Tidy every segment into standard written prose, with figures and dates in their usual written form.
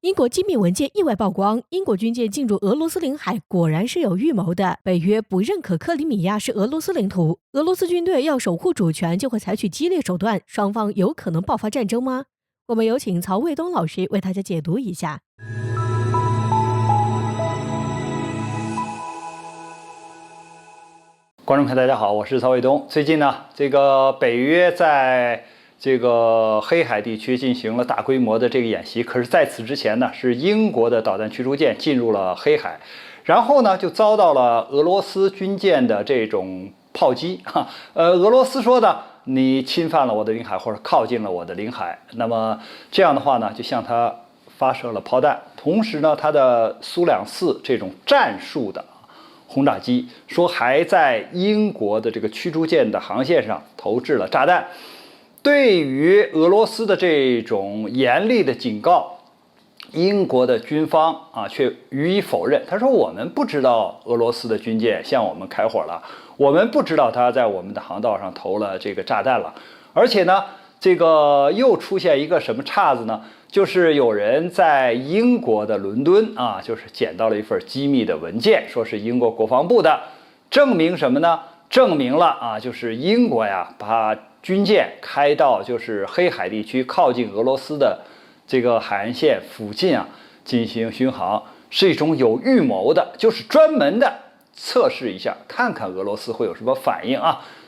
英国机密文件意外曝光，英国军舰进入俄罗斯领海果然是有预谋的。北约不认可克里米亚是俄罗斯领土，俄罗斯军队要守护主权就会采取激烈手段，双方有可能爆发战争吗？我们有请曹卫东老师为大家解读一下。观众朋友大家好，我是曹卫东。最近呢，北约在这个黑海地区进行了大规模的这个演习，可是在此之前呢，是英国的导弹驱逐舰进入了黑海，然后呢就遭到了俄罗斯军舰的这种炮击俄罗斯说的你侵犯了我的领海或者靠近了我的领海，那么这样的话呢，就向它发射了炮弹，同时呢，它的苏两4这种战术的轰炸机说还在英国的这个驱逐舰的航线上投掷了炸弹。对于俄罗斯的这种严厉的警告，英国的军方却予以否认。他说我们不知道俄罗斯的军舰向我们开火了，我们不知道他在我们的航道上投了这个炸弹了。而且呢，这个又出现一个什么岔子呢？就是有人在英国的伦敦就是捡到了一份机密的文件，说是英国国防部的，证明什么呢？证明了就是英国呀把军舰开到就是黑海地区靠近俄罗斯的这个海岸线附近进行巡航，是一种有预谋的，就是专门的测试一下，看看俄罗斯会有什么反应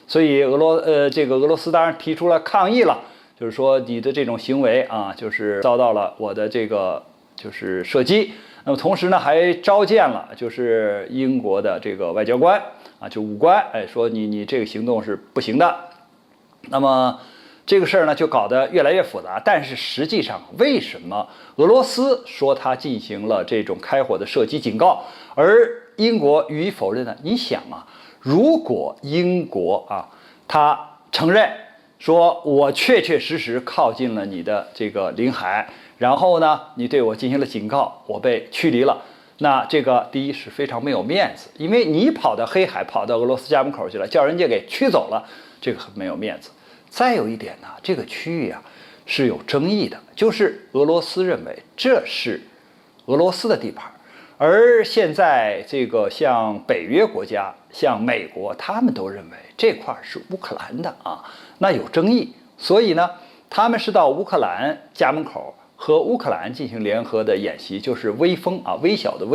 所以俄罗斯当然提出了抗议了，就是说你的这种行为就是遭到了我的这个就是射击。那么同时呢，还召见了就是英国的这个外交官就武官，说你这个行动是不行的。那么这个事儿呢，就搞得越来越复杂。但是实际上，为什么俄罗斯说他进行了这种开火的射击警告，而英国予以否认呢？你想如果英国他承认说我确确实实靠近了你的这个领海，然后呢，你对我进行了警告，我被驱离了。那这个第一是非常没有面子，因为你跑到黑海，跑到俄罗斯家门口去了，叫人家给驱走了，这个很没有面子。再有一点呢，这个区域是有争议的，就是俄罗斯认为这是俄罗斯的地盘，而现在这个像北约国家，像美国，他们都认为这块是乌克兰的那有争议，所以呢，他们是到乌克兰家门口和乌克兰进行联合的演习，就是微风微小的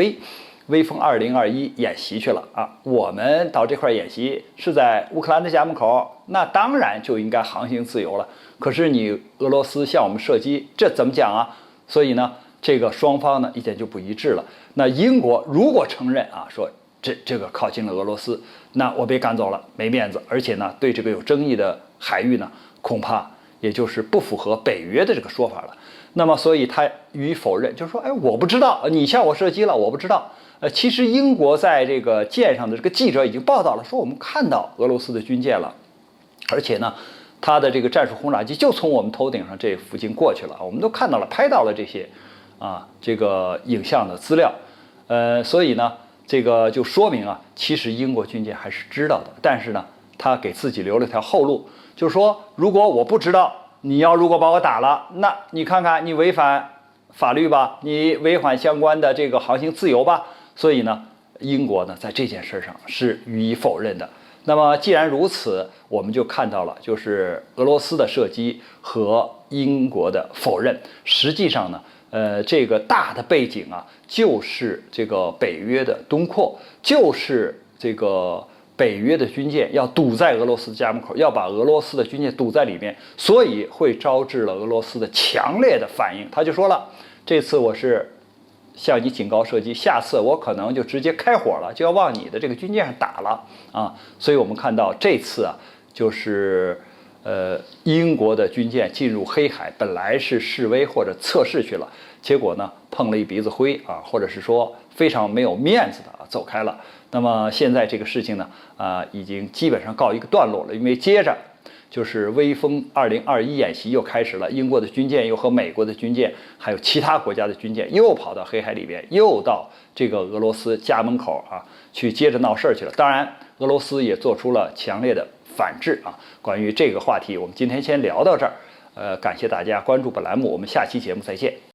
微风2021演习去了我们到这块演习是在乌克兰的家门口，那当然就应该航行自由了。可是你俄罗斯向我们射击，这怎么讲所以呢，这个双方呢意见就不一致了。那英国如果承认说这个靠近了俄罗斯，那我被赶走了，没面子，而且呢，对这个有争议的海域呢，恐怕也就是不符合北约的这个说法了。那么，所以他予以否认，就是说，我不知道你向我射击了，我不知道。其实英国在这个舰上的这个记者已经报道了，说我们看到俄罗斯的军舰了，而且呢，它的这个战术轰炸机就从我们头顶上这附近过去了，我们都看到了，拍到了这些这个影像的资料。所以呢，这个就说明其实英国军舰还是知道的，但是呢，他给自己留了条后路，就是说，如果我不知道，你如果把我打了，那你看看你违反法律吧，你违反相关的这个航行自由吧。所以呢，英国呢在这件事上是予以否认的。那么既然如此，我们就看到了，就是俄罗斯的射击和英国的否认。实际上呢，这个大的背景就是这个北约的东扩，就是这个北约的军舰要堵在俄罗斯家门口，要把俄罗斯的军舰堵在里面，所以会招致了俄罗斯的强烈的反应。他就说了，这次我是向你警告射击，下次我可能就直接开火了，就要往你的这个军舰上打了所以我们看到这次就是英国的军舰进入黑海，本来是示威或者测试去了，结果呢碰了一鼻子灰或者是说非常没有面子的走开了。那么现在这个事情呢已经基本上告一个段落了，因为接着就是微风2021演习又开始了，英国的军舰又和美国的军舰还有其他国家的军舰又跑到黑海里边，又到这个俄罗斯家门口去接着闹事去了。当然俄罗斯也做出了强烈的反制关于这个话题我们今天先聊到这儿，感谢大家关注本栏目，我们下期节目再见。